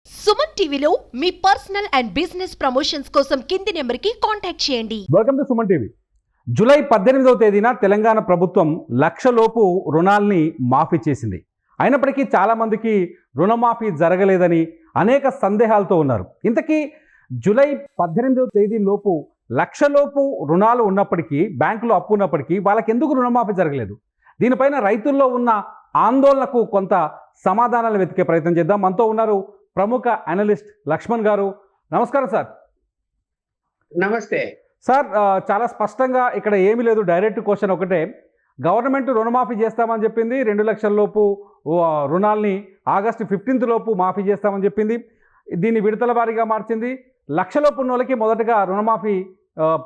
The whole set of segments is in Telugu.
సుమన్ టీవీలో మీ పర్సనల్ అండ్ బిజినెస్ ప్రమోషన్స్ కోసం కింది నెంబర్కి కాంటాక్ట్ చేయండి. Welcome to Suman TV. July 18వ తేదీన తెలంగాణ ప్రభుత్వం 1,00,000 లోపు రుణాల్ని మాఫీ చేసింది. అయినప్పటికీ చాలామందికి రుణమాఫీ జరగలేదని అనేక సందేహాలతో ఉన్నారు. ఇంతకీ జూలై 18వ తేదీ లోపు 1,00,000 లోపు రుణాలు ఉన్నప్పటికీ, బ్యాంకులో అప్పు ఉన్నప్పటికీ వాళ్ళకి ఎందుకు రుణమాఫీ జరగలేదు? దీనిపైన రైతుల్లో ఉన్న ఆందోళనకు కొంత సమాధానాలు వెతికే ప్రయత్నం చేద్దాం. మనతో ఉన్నారు ప్రముఖ అనలిస్ట్ లక్ష్మణ్ గారు. నమస్కారం సార్. నమస్తే సార్, చాలా స్పష్టంగా ఇక్కడ ఏమీ లేదు. డైరెక్ట్ క్వశ్చన్ ఒకటే. గవర్నమెంట్ రుణమాఫీ చేస్తామని చెప్పింది. 2,00,000 లోపు రుణాల్ని ఆగస్టు 15 లోపు మాఫీ చేస్తామని చెప్పింది. దీన్ని విడతల వారీగా మార్చింది. 1,00,000 లోపు ఉన్న వాళ్ళకి మొదటగా రుణమాఫీ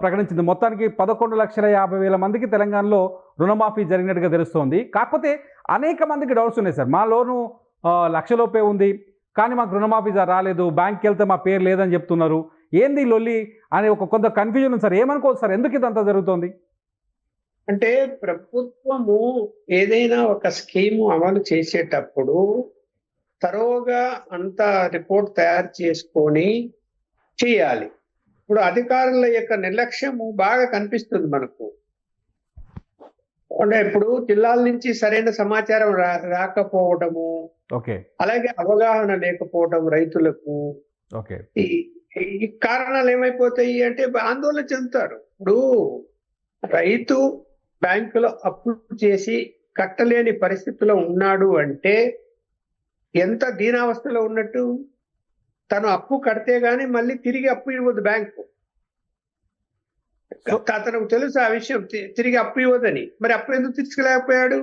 ప్రకటించింది. మొత్తానికి 11,50,000 మందికి తెలంగాణలో రుణమాఫీ జరిగినట్టుగా తెలుస్తోంది. కాకపోతే అనేక మందికి డౌట్స్ ఉన్నాయి సార్. మా లోను 1,00,000 లోపే ఉంది, కానీ మాకు రుణమాఫీ రాలేదు, బ్యాంక్కి వెళ్తే మా పేరు లేదని చెప్తున్నారు. ఏంది లొల్లి అనే ఒక కొంత కన్ఫ్యూజన్ ఉంది సార్. ఏమనుకోవచ్చు సార్, ఎందుకు ఇదంతా జరుగుతోంది? అంటే ప్రభుత్వము ఏదైనా ఒక స్కీము అమలు చేసేటప్పుడు తరోగా అంత రిపోర్ట్ తయారు చేసుకొని చేయాలి. ఇప్పుడు అధికారుల యొక్క నిర్లక్ష్యము బాగా కనిపిస్తుంది మనకు. అంటే ఇప్పుడు జిల్లాల నుంచి సరైన సమాచారం రాకపోవడము, ఓకే, అలాగే అవగాహన లేకపోవడం రైతులకు. ఓకే, ఈ కారణాలు ఏమైపోతాయి అంటే ఆందోళన చెందుతారు. ఇప్పుడు రైతు బ్యాంకులో అప్పు చేసి కట్టలేని పరిస్థితిలో ఉన్నాడు అంటే ఎంత దీనావస్థలో ఉన్నట్టు. తను అప్పు కడితే గాని మళ్ళీ తిరిగి అప్పు ఇవ్వదు బ్యాంకు. అతనికి తెలుసు ఆ విషయం, తిరిగి అప్పు ఇవ్వదని. మరి అప్పు ఎందుకు తీర్చుకోలేకపోయాడు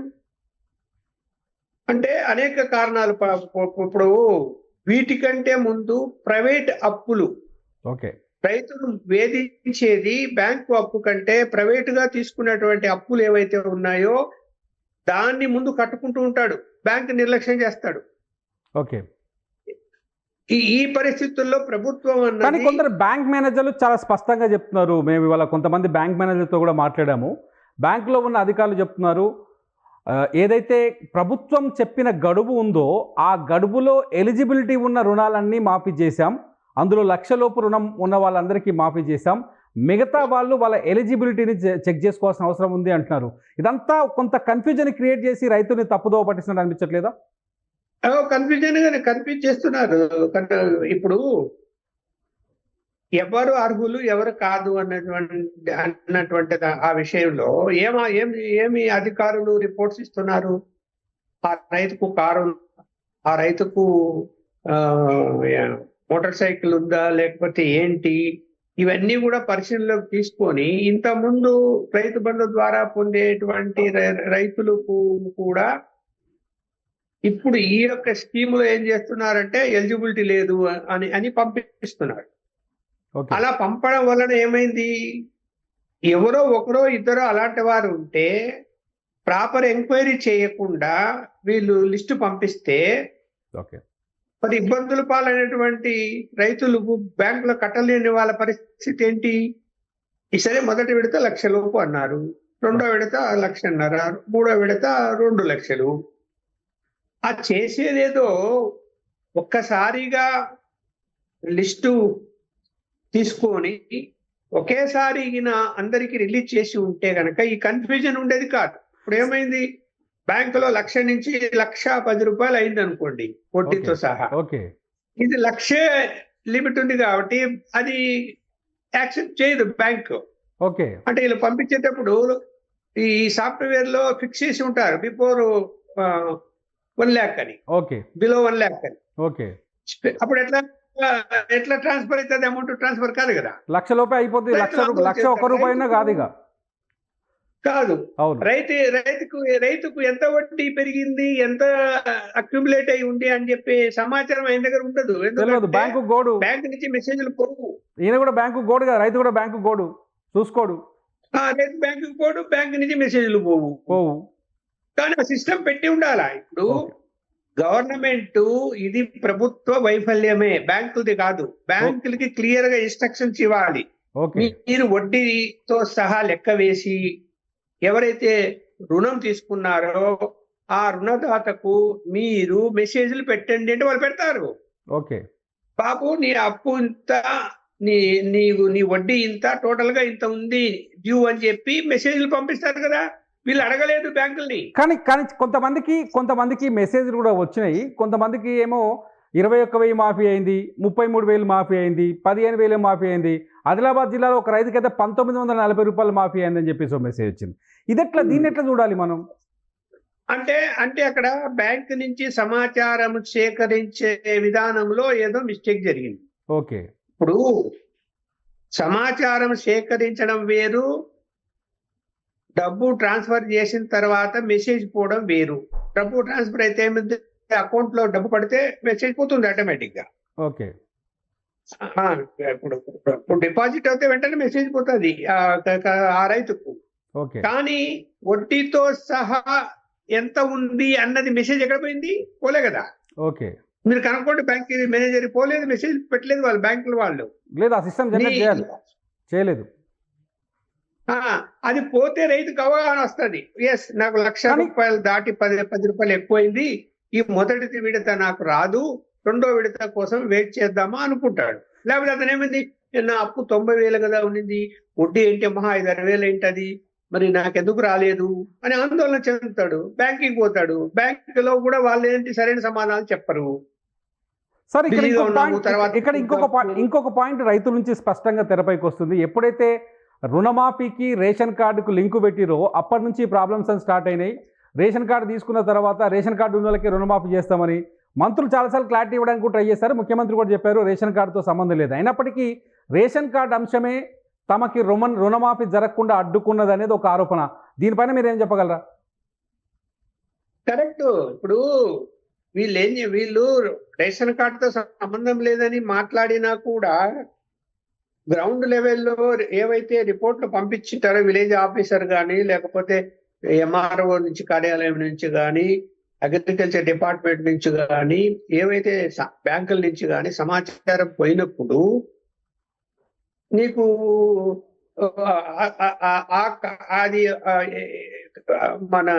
అంటే అనేక కారణాలు. ఇప్పుడు వీటికంటే ముందు ప్రైవేట్ అప్పులు, ఓకే, రైతులు వేధించేది బ్యాంకు అప్పు కంటే ప్రైవేటుగా తీసుకున్నటువంటి అప్పులు ఏవైతే ఉన్నాయో దాన్ని ముందు కట్టుకుంటూ ఉంటాడు, బ్యాంకు నిర్లక్ష్యం చేస్తాడు. ఓకే. ఈ పరిస్థితుల్లో ప్రభుత్వం కానీ అన్నది కొందరు బ్యాంక్ మేనేజర్లు చాలా స్పష్టంగా చెప్తున్నారు. మేము ఇవాళ కొంతమంది బ్యాంక్ మేనేజర్తో కూడా మాట్లాడాము. బ్యాంకులో ఉన్న అధికారులు చెప్తున్నారు, ఏదైతే ప్రభుత్వం చెప్పిన గడువు ఉందో ఆ గడువులో ఎలిజిబిలిటీ ఉన్న రుణాలన్నీ మాఫీ చేశాం. అందులో 1,00,000 లోపు రుణం ఉన్న వాళ్ళందరికీ మాఫీ చేశాం. మిగతా వాళ్ళు వాళ్ళ ఎలిజిబిలిటీని చెక్ చేసుకోవాల్సిన అవసరం ఉంది అంటున్నారు. ఇదంతా కొంత కన్ఫ్యూజన్ క్రియేట్ చేసి రైతుని తప్పుదోవ పట్టిస్తున్నట్టు అనిపించట్లేదా? కన్ఫ్యూజన్ గానే కన్ఫ్యూజ్ చేస్తున్నారు. ఇప్పుడు ఎవరు అర్హులు ఎవరు కాదు అన్నటువంటి ఆ విషయంలో ఏమి అధికారులు రిపోర్ట్స్ ఇస్తున్నారు? ఆ రైతుకు కారు, ఆ రైతుకు మోటార్ సైకిల్ ఉందా లేకపోతే ఏంటి, ఇవన్నీ కూడా పరిశీలనలోకి తీసుకొని ఇంతకుముందు రైతు బంధు ద్వారా పొందేటువంటి రైతులకు కూడా ఇప్పుడు ఈ యొక్క స్కీములో ఏం చేస్తున్నారంటే ఎలిజిబిలిటీ లేదు అని పంపిస్తున్నారు. అలా పంపడం వలన ఏమైంది, ఎవరో ఒకరో ఇద్దరో అలాంటి వారు ఉంటే ప్రాపర్ ఎంక్వైరీ చేయకుండా వీళ్ళు లిస్టు పంపిస్తే మరి ఇబ్బందులు పాలైనటువంటి రైతులు బ్యాంకులో కట్టలేని వాళ్ళ పరిస్థితి ఏంటి? ఈసారి మొదటి విడత 1,00,000 లోపు అన్నారు, రెండో విడత 1,50,000, మూడో విడత 2,00,000. ఆ చేసేదేదో ఒక్కసారిగా లిస్టు తీసుకొని ఒకేసారి అందరికి రిలీజ్ చేసి ఉంటే గనక ఈ కన్ఫ్యూజన్ ఉండేది కాదు. ఇప్పుడు ఏమైంది, బ్యాంకులో 1,00,000 నుంచి 1,10,000 రూపాయలు అయింది అనుకోండి వడ్డీతో సహా. ఇది 1,00,000 లిమిట్ ఉంది కాబట్టి అది యాక్సెప్ట్ చేయదు బ్యాంకు. అంటే వీళ్ళు పంపించేటప్పుడు ఈ సాఫ్ట్వేర్ లో ఫిక్స్ చేసి ఉంటారు బిఫోర్ 1,00,000 అని, బిలో 1,00,000 అని. అప్పుడు ఎట్లా ట్రాన్స్ఫర్ అవుతుంది? అమౌంట్ ట్రాన్స్ఫర్ కాదు కదా. 1,00,000 లోపే అయిపోతుంది. 1,00,000 ఒక్క రూపాయినా కాదు. రైతుకు ఎంత వడ్డీ పెరిగింది, ఎంత అక్యుములేట్ అయి ఉంది అని చెప్పి సమాచారం ఆయన దగ్గర ఉండదు. బ్యాంకు గోడు, బ్యాంకు నుంచి మెసేజ్లు పోవు. ఈయన కూడా బ్యాంకు గోడు కదా, రైతు కూడా బ్యాంకు గోడు చూసుకోడు. రైతు బ్యాంకు గోడు, బ్యాంకు నుంచి మెసేజ్లు పోవు. కానీ ఆ సిస్టమ్ పెట్టి ఉండాలా. ఇప్పుడు గవర్నమెంట్ ఇది ప్రభుత్వ వైఫల్యమే, బ్యాంకులది కాదు. బ్యాంకులకి క్లియర్ గా ఇన్స్ట్రక్షన్స్ ఇవ్వాలి. మీరు వడ్డీతో సహా లెక్క వేసి ఎవరైతే రుణం తీసుకున్నారో ఆ రుణదాతకు మీరు మెసేజ్లు పెట్టండి అంటే వాళ్ళు పెడతారు. బాబు నీ అప్పు ఇంత, నీ వడ్డీ ఇంత, టోటల్ గా ఇంత ఉంది డ్యూ అని చెప్పి మెసేజ్లు పంపిస్తారు కదా. వీళ్ళు అడగలేదు బ్యాంకుల్ని. కానీ కానీ కొంతమందికి మెసేజ్లు కూడా వచ్చినాయి. కొంతమందికి ఏమో 21,000 మాఫీ అయింది, 33,000 మాఫీ అయింది, 15,000 మాఫీ అయింది. ఆదిలాబాద్ జిల్లాలో ఒక రైతుకైతే 1,940 రూపాయలు మాఫీ అయిందని చెప్పేసి ఒక మెసేజ్ వచ్చింది. దీన్ని ఎట్లా చూడాలి మనం? అంటే అక్కడ బ్యాంక్ నుంచి సమాచారం సేకరించే విధానంలో ఏదో మిస్టేక్ జరిగింది. ఓకే. ఇప్పుడు సమాచారం సేకరించడం వేరు, డబ్బు ట్రాన్స్ఫర్ చేసిన తర్వాత మెసేజ్ పోవడం వేరు. డబ్బు ట్రాన్స్ఫర్ అయితే ఏమైంది, అకౌంట్ లో డబ్బు పడితే మెసేజ్ పోతుంది ఆటోమేటిక్ గా. ఓకే. ఇప్పుడు డిపాజిట్ అయితే వెంటనే మెసేజ్ పోతుంది ఆ రైతుకు. ఓకే. కానీ వడ్డీతో సహా ఎంత ఉంది అన్నది మెసేజ్ ఎక్కడ పోయింది? పోలే కదా. ఓకే. మీరు కనుక్కోండి, బ్యాంక్ మేనేజర్ పోలేదు, మెసేజ్ పెట్టలేదు వాళ్ళు, బ్యాంకుల వాళ్ళు. లేదు, ఆ సిస్టమ్ జనరేట్ చేయలేదు. అది పోతే రైతుకు అవగాహన వస్తుంది. ఎస్, నాకు 1,00,000 రూపాయలు దాటి 10 రూపాయలు ఎక్కువైంది, ఈ మొదటి విడత నాకు రాదు, రెండో విడత కోసం వెయిట్ చేద్దామా అనుకుంటాడు. లేకపోతే అతను ఏమైంది, నా అప్పు 90,000 కదా ఉండింది, వడ్డీ ఏంటి మహా 5-6,000 ఏంటది, మరి నాకెందుకు రాలేదు అని ఆందోళన చెందుతాడు. బ్యాంకింగ్ పోతాడు, బ్యాంకులో కూడా వాళ్ళు ఏంటి సరైన సమాధానాలు చెప్పరు. సార్, ఇక్కడ ఇంకొక పాయింట్ రైతుల నుంచి స్పష్టంగా తెరపైకి వస్తుంది. ఎప్పుడైతే రుణమాఫీకి రేషన్ కార్డుకు లింకు పెట్టిరో అప్పటి నుంచి ప్రాబ్లమ్స్ అని స్టార్ట్ అయినాయి. రేషన్ కార్డు తీసుకున్న తర్వాత రేషన్ కార్డు ఉన్న వాళ్ళకి రుణమాఫీ చేస్తామని మంత్రులు చాలాసార్లు క్లారిటీ ఇవ్వడానికి కూడా ట్రై చేశారు. ముఖ్యమంత్రి కూడా చెప్పారు రేషన్ కార్డుతో సంబంధం లేదు. అయినప్పటికీ రేషన్ కార్డు అంశమే తమకి రుణమాఫీ జరగకుండా అడ్డుకున్నది అనేది ఒక ఆరోపణ. దీనిపైన మీరు ఏం చెప్పగలరా? కరెక్ట్. ఇప్పుడు వీళ్ళు రేషన్ కార్డుతో సంబంధం లేదని మాట్లాడినా కూడా గ్రౌండ్ లెవెల్లో ఏవైతే రిపోర్ట్లు పంపించింటారో విలేజ్ ఆఫీసర్ కానీ, లేకపోతే ఎంఆర్ఓ నుంచి కార్యాలయం నుంచి కానీ, అగ్రికల్చర్ డిపార్ట్మెంట్ నుంచి కానీ, ఏవైతే బ్యాంకుల నుంచి కానీ సమాచారం పోయినప్పుడు నీకు అది మన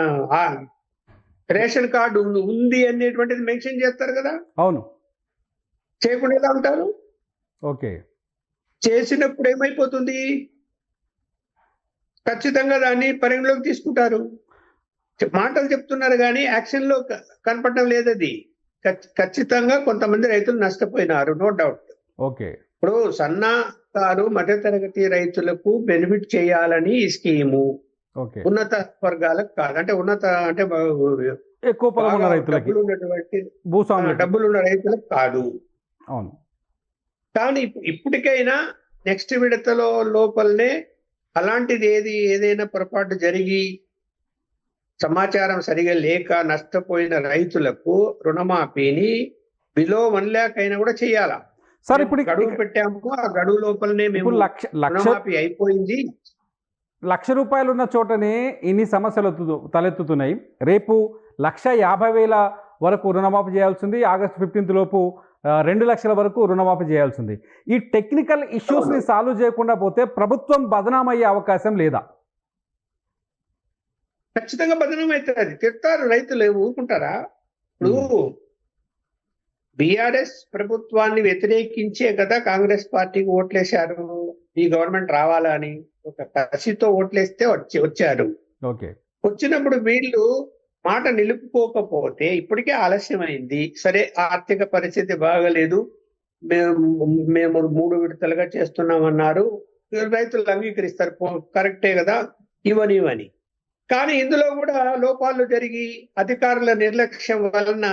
రేషన్ కార్డు ఉంది అనేటువంటిది మెన్షన్ చేస్తారు కదా. అవును. చేయకుండా ఎలా ఉంటారు? ఓకే. చేసినప్పుడు ఏమైపోతుంది, ఖచ్చితంగా దాన్ని పరిగణలోకి తీసుకుంటారు. మాటలు చెప్తున్నారు కానీ యాక్షన్ లో కనపడడం లేదు. అది ఖచ్చితంగా కొంతమంది రైతులు నష్టపోయినారు, నో డౌట్. ఓకే. ఇప్పుడు సన్నకారు మధ్యతరగతి రైతులకు బెనిఫిట్ చేయాలని ఈ స్కీము ఉన్నత వర్గాలకు కాదు. అంటే ఎక్కువ డబ్బులున్న రైతులకు కాదు. అవును. కానీ ఇప్పటికైనా నెక్స్ట్ విడతలో లోపలనే అలాంటిది ఏదైనా పొరపాటు జరిగి సమాచారం సరిగా లేక నష్టపోయిన రైతులకు రుణమాఫీని బిలో 1 lakh అయినా కూడా చేయాలా. సార్, ఇప్పుడు గడువు పెట్టాము, ఆ గడువు లోపలనే మేము రుణమాఫీ అయిపోయింది. 1,00,000 రూపాయలు ఉన్న చోటనే ఇన్ని సమస్యలు తలెత్తుతున్నాయి. రేపు 1,50,000 వరకు రుణమాఫీ చేయాల్సింది. ఆగస్టు 15 లోపు 2 లక్షల వరకు రుణమాఫీ చేయాల్సింది. ఈ టెక్నికల్ ఇష్యూస్ని సాల్వ్ చేయకుండా పోతే ప్రభుత్వం బదనామయ్యే అవకాశం లేదా? ఖచ్చితంగా బదనాం అవుతుంది. తిడతారు రైతులు, ఊరుకుంటారా? ఇప్పుడు బీఆర్ఎస్ ప్రభుత్వాన్ని వ్యతిరేకించే కదా కాంగ్రెస్ పార్టీకి ఓట్లేశారు. ఈ గవర్నమెంట్ రావాలని ఒక కసితో ఓట్లేస్తే వచ్చారు. ఓకే. వచ్చినప్పుడు వీళ్ళు మాట నిలుపుకోకపోతే ఇప్పటికే ఆలస్యమైంది. సరే, ఆర్థిక పరిస్థితి బాగలేదు, మేము 3 విడతలుగా చేస్తున్నామన్నారు, రైతులు అంగీకరిస్తారు, కరెక్టే కదా, ఇవని. కానీ ఇందులో కూడా లోపాలు జరిగి అధికారుల నిర్లక్ష్యం వలన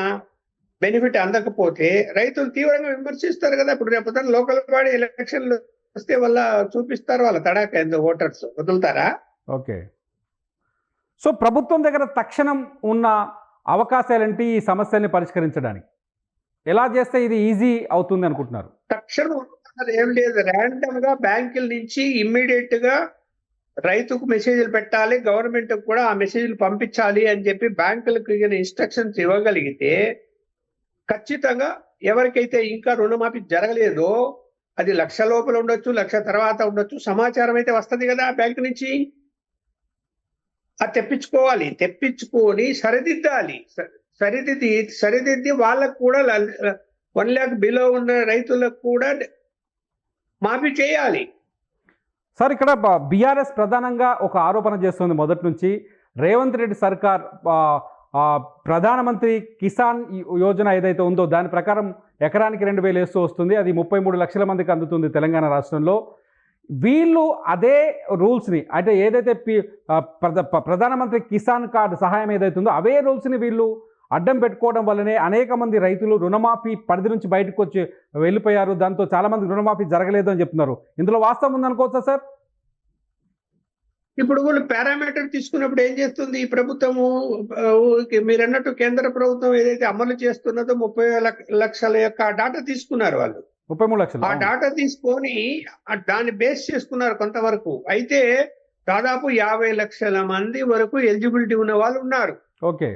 బెనిఫిట్ అందకపోతే రైతులు తీవ్రంగా విమర్శిస్తారు కదా. ఇప్పుడు రేపు లోకల్ బాడీ ఎలక్షన్లు వస్తే వాళ్ళ చూపిస్తారు వాళ్ళ తడాక ఏందో, ఓటర్స్ వదులుతారా? ఓకే. సో ప్రభుత్వం దగ్గర తక్షణం ఉన్న అవకాశాలేంటి ఈ సమస్యల్ని పరిష్కరించడానికి? ఎలా చేస్తే ఇది ఈజీ అవుతుంది అనుకుంటున్నారు? తక్షణం ఏం లేదు, ర్యాండమ్ గా బ్యాంకుల నుంచి ఇమ్మీడియట్ గా రైతుకు మెసేజ్లు పెట్టాలి, గవర్నమెంట్ కూడా ఆ మెసేజ్లు పంపించాలి అని చెప్పి బ్యాంకులకు ఇన్స్ట్రక్షన్స్ ఇవ్వగలిగితే ఖచ్చితంగా ఎవరికైతే ఇంకా రుణమాఫీ జరగలేదో, అది 1,00,000 లోపల ఉండొచ్చు, 1,00,000 తర్వాత ఉండొచ్చు, సమాచారం అయితే వస్తుంది కదా బ్యాంకు నుంచి. అది తెప్పించుకొని సరిదిద్దాలి. సరిదిద్ది వాళ్ళకు కూడా 1 lakh బిలో ఉన్న రైతులకు కూడా మాఫీ చేయాలి. సార్ ఇక్కడ బీఆర్ఎస్ ప్రధానంగా ఒక ఆరోపణ చేస్తుంది మొదటి నుంచి, రేవంత్ రెడ్డి సర్కార్ ప్రధానమంత్రి కిసాన్ యోజన ఏదైతే ఉందో దాని ప్రకారం ఎకరానికి 2,000 వేస్తూ వస్తుంది. అది 33 లక్షల మందికి అందుతుంది తెలంగాణ రాష్ట్రంలో. వీళ్ళు అదే రూల్స్ని, అంటే ఏదైతే ప్రధానమంత్రి కిసాన్ కార్డు సహాయం ఏదైతే ఉందో అవే రూల్స్ని వీళ్ళు అడ్డం పెట్టుకోవడం వల్లనే అనేక మంది రైతులు రుణమాఫీ పరిధి నుంచి బయటకు వచ్చి వెళ్ళిపోయారు. దాంతో చాలామంది రుణమాఫీ జరగలేదు అని చెప్తున్నారు. ఇందులో వాస్తవం ఉందనుకోవచ్చా సార్? ఇప్పుడు వాళ్ళు పారామీటర్ తీసుకున్నప్పుడు ఏం చేస్తుంది ఈ ప్రభుత్వము? మీరు అన్నట్టు కేంద్ర ప్రభుత్వం ఏదైతే అమలు చేస్తున్నదో 30 లక్షల యొక్క డాటా తీసుకున్నారు వాళ్ళు. 33 లక్షలు. ఆ డాటా తీసుకొని దాన్ని బేస్ చేసుకున్నారు కొంతవరకు. అయితే దాదాపు 50 లక్షల మంది వరకు ఎలిజిబిలిటీ ఉన్న వాళ్ళు ఉన్నారు. ఓకే.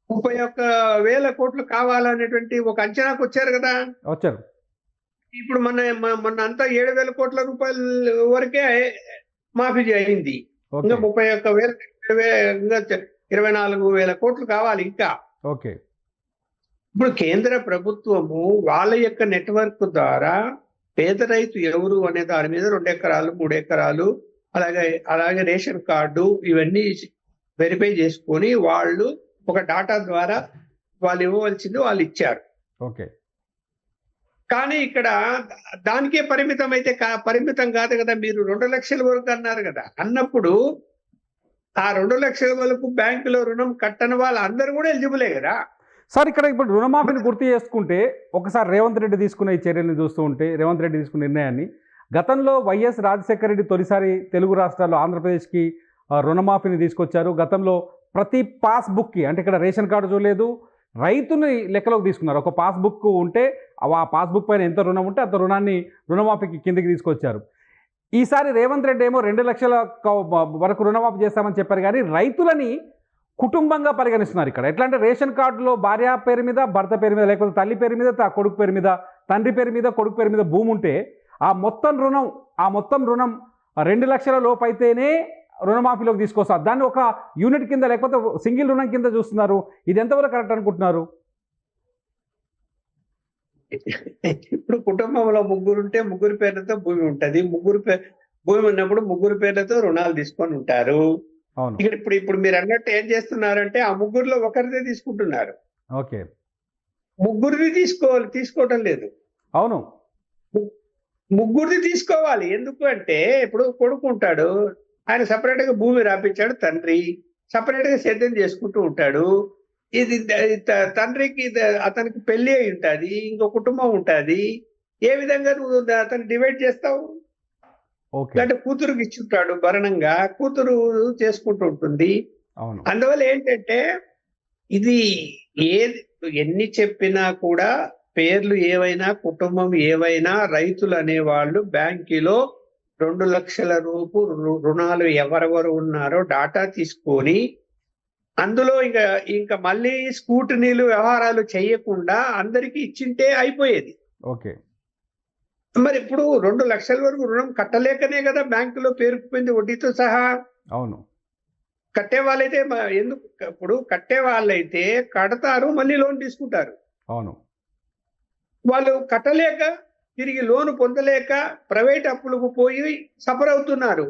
31,000 కోట్లు కావాలనేటువంటి ఒక అంచనాకు వచ్చారు కదా. వచ్చారు. ఇప్పుడు మొన్న అంతా 7,000 కోట్ల రూపాయల వరకే మాఫీ అయింది. ఇంకా 31,000 ఇంకా 24,000 కోట్లు కావాలి ఇంకా. ఓకే. ఇప్పుడు కేంద్ర ప్రభుత్వము వాళ్ళ యొక్క నెట్వర్క్ ద్వారా పేద రైతు ఎవరు అనే దాని మీద 2 ఎకరాలు 3 ఎకరాలు అలాగే రేషన్ కార్డు ఇవన్నీ వెరిఫై చేసుకొని వాళ్ళు ఒక డాటా ద్వారా వాళ్ళు ఇవ్వవలసింది వాళ్ళు ఇచ్చారు. ఓకే. కానీ ఇక్కడ దానికే పరిమితం అయితే పరిమితం కాదు కదా. మీరు 2 లక్షల వరకు అన్నారు కదా. అన్నప్పుడు ఆ 2 లక్షల వరకు బ్యాంకులో రుణం కట్టని వాళ్ళు అందరూ కూడా ఎలిజిబులే కదా సార్. ఇక్కడ ఇప్పుడు రుణమాఫీని గుర్తు చేసుకుంటే ఒకసారి రేవంత్ రెడ్డి తీసుకున్న ఈ చర్యలను చూస్తూ ఉంటే, రేవంత్ రెడ్డి తీసుకున్న నిర్ణయాన్ని, గతంలో వైఎస్ రాజశేఖర రెడ్డి తొలిసారి తెలుగు రాష్ట్రాల్లో ఆంధ్రప్రదేశ్కి రుణమాఫీని తీసుకొచ్చారు. గతంలో ప్రతి పాస్బుక్కి, అంటే ఇక్కడ రేషన్ కార్డు చూడలేదు, రైతుని లెక్కలోకి తీసుకున్నారు. ఒక పాస్బుక్ ఉంటే ఆ పాస్బుక్ పైన ఎంత రుణం ఉంటే అంత రుణాన్ని రుణమాఫీకి కిందకి తీసుకొచ్చారు. ఈసారి రేవంత్ రెడ్డి ఏమో 2 లక్షల వరకు రుణమాఫీ చేస్తామని చెప్పారు, కానీ రైతులని కుటుంబంగా పరిగణిస్తున్నారు. ఇక్కడ ఎట్లా అంటే రేషన్ కార్డులో భార్య పేరు మీద, భర్త పేరు మీద, లేకపోతే తల్లి పేరు మీద, కొడుకు పేరు మీద, తండ్రి పేరు మీద, కొడుకు పేరు మీద భూమి ఉంటే ఆ మొత్తం రుణం 2 లక్షల లోపు అయితేనే రుణమాఫీలోకి తీసుకొస్తారు. దాన్ని ఒక యూనిట్ కింద లేకపోతే సింగిల్ రుణం కింద చూస్తున్నారు. ఇది ఎంతవరకు కరెక్ట్ అనుకుంటున్నారు? ఇప్పుడు కుటుంబంలో 3 ఉంటే 3 పేర్లతో భూమి ఉంటది. భూమి ఉన్నప్పుడు 3 పేర్లతో రుణాలు తీసుకొని ఉంటారు. ఇక్కడ ఇప్పుడు మీరు అన్నట్టు ఏం చేస్తున్నారంటే ఆ 3లో ఒకరిదే తీసుకుంటున్నారు. ఓకే. 3ది తీసుకోవటం లేదు. అవును, 3ది తీసుకోవాలి. ఎందుకు అంటే ఇప్పుడు కొడుకు ఉంటాడు, ఆయన సపరేట్ గా భూమి రాపించాడు, తండ్రి సపరేట్ గా సేద్యం చేసుకుంటూ ఉంటాడు. ఇది తండ్రికి అతనికి పెళ్లి అయి ఉంటుంది, ఇంకో కుటుంబం ఉంటుంది. ఏ విధంగా నువ్వు అతను డివైడ్ చేస్తావు? అంటే కూతురుకి ఇచ్చుంటాడు భరణంగా, కూతురు చేసుకుంటూ ఉంటుంది. అందువల్ల ఏంటంటే ఇది ఎన్ని చెప్పినా కూడా పేర్లు ఏవైనా కుటుంబం ఏవైనా రైతులు అనేవాళ్ళు బ్యాంకులో 2 లక్షల రుణాలు ఎవరెవరు ఉన్నారో డాటా తీసుకొని అందులో ఇంకా మళ్ళీ స్కూటనీలు వ్యవహారాలు చేయకుండా అందరికీ ఇచ్చింటే అయిపోయేది. ఓకే. మరి ఇప్పుడు 2 లక్షల వరకు రుణం కట్టలేకనే కదా బ్యాంకులో పేరుకుపోయింది వడ్డీతో సహా. అవును. కట్టే వాళ్ళైతే ఎందుకు, ఇప్పుడు కట్టే వాళ్ళైతే కడతారు, మళ్ళీ లోన్ తీసుకుంటారు. అవును. వాళ్ళు కట్టలేక తిరిగి లోను పొందలేక ప్రైవేట్ అప్పులకు పోయి సఫర్ అవుతున్నారు.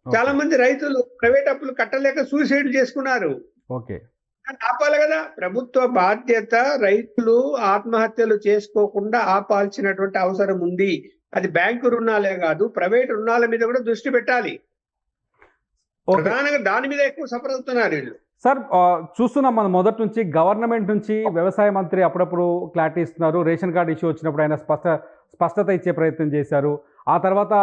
చాలా మంది రైతులు ప్రైవేట్ అప్పులు కట్టలేక సూసైడ్ చేసుకున్నారు. ఓకే. ఆపాలి కదా. ప్రభుత్వ బాధ్యత రైతులు ఆత్మహత్యలు చేసుకోకుండా ఆపాల్సినటువంటి అవసరం ఉంది. అది బ్యాంకు రుణాలే కాదు, ప్రైవేట్ రుణాల మీద కూడా దృష్టి పెట్టాలి. ప్రధానంగా దాని మీద ఎక్కువ సఫర్ అవుతున్నారు వీళ్ళు. సార్, చూస్తున్నాం మనం మొదటి నుంచి గవర్నమెంట్ నుంచి వ్యవసాయ మంత్రి అప్పుడప్పుడు క్లారిటీ ఇస్తున్నారు. రేషన్ కార్డు ఇష్యూ వచ్చినప్పుడు ఆయన స్పష్టత ఇచ్చే ప్రయత్నం చేశారు. ఆ తర్వాత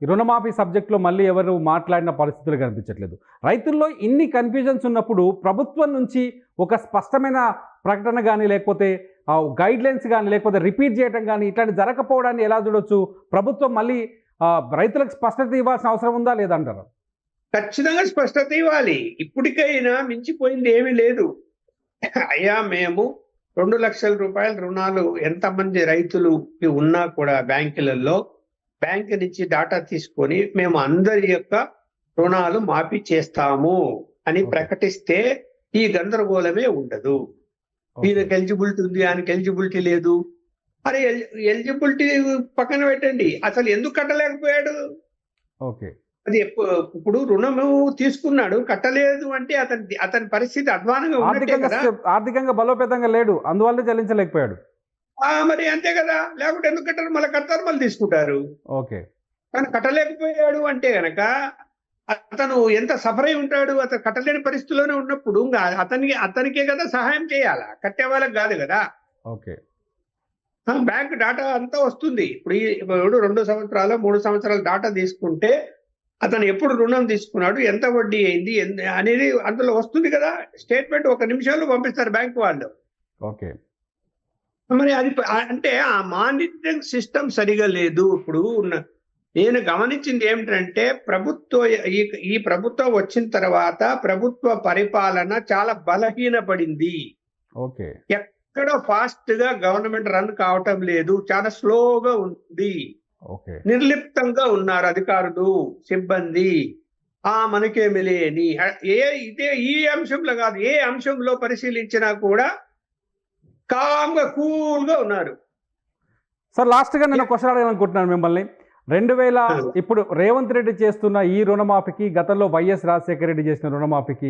రుణమాఫీ సబ్జెక్టులో మళ్ళీ ఎవరు మాట్లాడిన పరిస్థితులు కనిపించట్లేదు. రైతుల్లో ఇన్ని కన్ఫ్యూజన్స్ ఉన్నప్పుడు ప్రభుత్వం నుంచి ఒక స్పష్టమైన ప్రకటన కానీ, లేకపోతే గైడ్లైన్స్ కానీ, లేకపోతే రిపీట్ చేయడం కానీ ఇట్లాంటి జరగకపోవడాన్ని ఎలా చూడొచ్చు? ప్రభుత్వం మళ్ళీ రైతులకు స్పష్టత ఇవ్వాల్సిన అవసరం ఉందా లేదంటారు? ఖచ్చితంగా స్పష్టత ఇవ్వాలి. ఇప్పటికైనా మించిపోయింది ఏమీ లేదు. అయ్యా, మేము 2 లక్షల రూపాయల రుణాలు ఎంతమంది రైతులు ఉన్నా కూడా బ్యాంకులలో బ్యాంకు నుంచి డాటా తీసుకొని మేము అందరి యొక్క రుణాలు మాఫీ చేస్తాము అని ప్రకటిస్తే ఈ గందరగోళమే ఉండదు. ఈయనకి ఎలిజిబిలిటీ ఉంది, ఆయనకి ఎలిజిబిలిటీ లేదు. అరే ఎలిజిబిలిటీ పక్కన పెట్టండి, అసలు ఎందుకు కట్టలేకపోయాడు? ఓకే. అది ఇప్పుడు రుణము తీసుకున్నాడు, కట్టలేదు అంటే అతని పరిస్థితి అధ్వానంగా ఉన్నట్టే కదా. ఆర్థికంగా బలోపేతంగా లేడు, అందువల్లే చెల్లించలేకపోయాడు. మరి అంతే కదా, లేకుంటే ఎందుకు కట్టారు? మళ్ళీ కడతారు, మళ్ళీ తీసుకుంటారు. ఓకే. కానీ కట్టలేకపోయాడు అంటే గనక అతను ఎంత సఫర్ అయి ఉంటాడు. అతను కట్టలేని పరిస్థితిలోనే ఉన్నప్పుడు అతనికే కదా సహాయం చేయాలా, కట్టే వాళ్ళకి కాదు కదా. ఓకే. బ్యాంక్ డాటా అంతా వస్తుంది. ఇప్పుడు 2 సంవత్సరాలు 3 సంవత్సరాల డాటా తీసుకుంటే అతను ఎప్పుడు రుణం తీసుకున్నాడు, ఎంత వడ్డీ అయింది అనేది అందులో వస్తుంది కదా. స్టేట్మెంట్ 1 నిమిషంలో పంపిస్తారు బ్యాంక్ వాళ్ళు. ఓకే. మరి అది అంటే ఆ మానిటరింగ్ సిస్టమ్ సరిగా లేదు. ఇప్పుడు నేను గమనించింది ఏమిటంటే ఈ ప్రభుత్వం వచ్చిన తర్వాత ప్రభుత్వ పరిపాలన చాలా బలహీనపడింది. ఓకే. ఎక్కడ ఫాస్ట్ గా గవర్నమెంట్ రన్ కావటం లేదు, చాలా స్లోగా ఉంది. ఓకే. నిర్లిప్తంగా ఉన్నారు అధికారులు, సిబ్బంది. మనకేమి లేని ఈ అంశంలో కాదు, ఏ అంశంలో పరిశీలించినా కూడా కామ్గా కూల్గా ఉన్నారు. సార్, లాస్ట్గా నేను క్వశ్చన్ అడగాలనుకుంటున్నాను మిమ్మల్ని. 2000 ఇప్పుడు రేవంత్ రెడ్డి చేస్తున్న ఈ రుణమాఫీకి, గతంలో వైఎస్ రాజశేఖర రెడ్డి చేసిన రుణమాఫీకి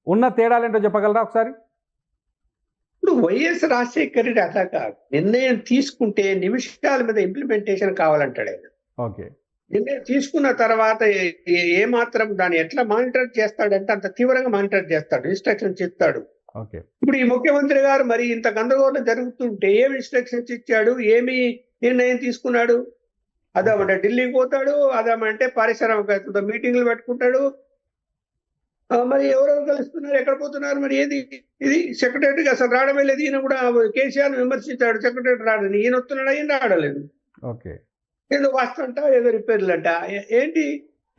ఉన్న తేడాలేంటో చెప్పగలరా ఒకసారి? ఇప్పుడు వైఎస్ రాజశేఖర రెడ్డి అట్లా కాదు, నిర్ణయం తీసుకుంటే నిమిషాల మీద ఇంప్లిమెంటేషన్ కావాలంటాడు ఆయన. ఓకే. నిర్ణయం తీసుకున్న తర్వాత ఏమాత్రం దాన్ని ఎట్లా మానిటర్ చేస్తాడంటే అంత తీవ్రంగా మానిటర్ చేస్తాడు, ఇన్స్ట్రక్షన్స్ ఇస్తాడు. ఓకే. ఇప్పుడు ఈ ముఖ్యమంత్రి గారు మరి ఇంత గందరగోళం జరుగుతుంటే ఏమి ఇన్స్ట్రక్షన్స్ ఇచ్చాడు, ఏమి నిర్ణయం తీసుకున్నాడు? అదేమంటే ఢిల్లీకి పోతాడు, అదేమంటే పారిశ్రామికవేత్తలతో మీటింగ్లు పెట్టుకుంటాడు. మరి ఎవరెవరు కలుస్తున్నారు, ఎక్కడ పోతున్నారు, మరి ఇది సెక్రటరీకి అసలు రావడమే లేదు. ఈయన కూడా కేసీఆర్ విమర్శించాడు, సెక్రటరీ రాడని. ఈయన వస్తున్నాడు, ఈయన రావడలేదు. ఓకే. ఏదో వాస్తంట, ఏదో రిపేర్లంట, ఏంటి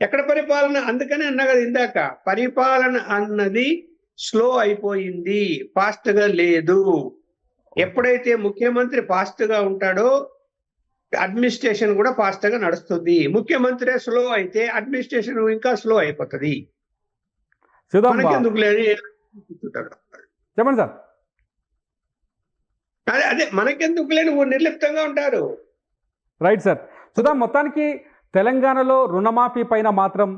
ఎక్కడ పరిపాలన? అందుకనే అన్నా కదా ఇందాక, పరిపాలన అన్నది స్లో అయిపోయింది, ఫాస్ట్ గా లేదు. ఎప్పుడైతే ముఖ్యమంత్రి ఫాస్ట్ గా ఉంటాడో అడ్మినిస్ట్రేషన్ కూడా ఫాస్ట్ గా నడుస్తుంది. ముఖ్యమంత్రి స్లో అయితే అడ్మినిస్ట్రేషన్ ఇంకా స్లో అయిపోతుంది. మనకెందుకు లేదు చెప్పండి సార్. అదే మనకెందుకు లేని నిర్లిప్తంగా ఉంటారు. Right sir. సుధాం, మొత్తానికి తెలంగాణలో రుణమాఫీ పైన మాత్రం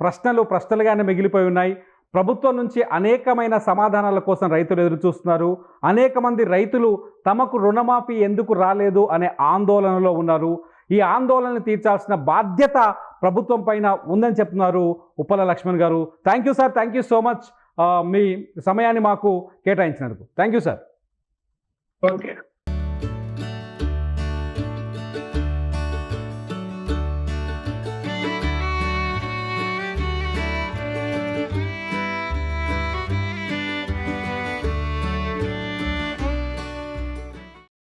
ప్రశ్నలుగానే మిగిలిపోయి ఉన్నాయి. ప్రభుత్వం నుంచి అనేకమైన సమాధానాల కోసం రైతులు ఎదురు చూస్తున్నారు. అనేక మంది రైతులు తమకు రుణమాఫీ ఎందుకు రాలేదు అనే ఆందోళనలో ఉన్నారు. ఈ ఆందోళనను తీర్చాల్సిన బాధ్యత ప్రభుత్వం పైన ఉందని చెప్తున్నారు Uppala Lakshman garu. Thank you sir, thank you so much మీ సమయాన్ని మాకు కేటాయించినందుకు. Thank you sir. ఓకే.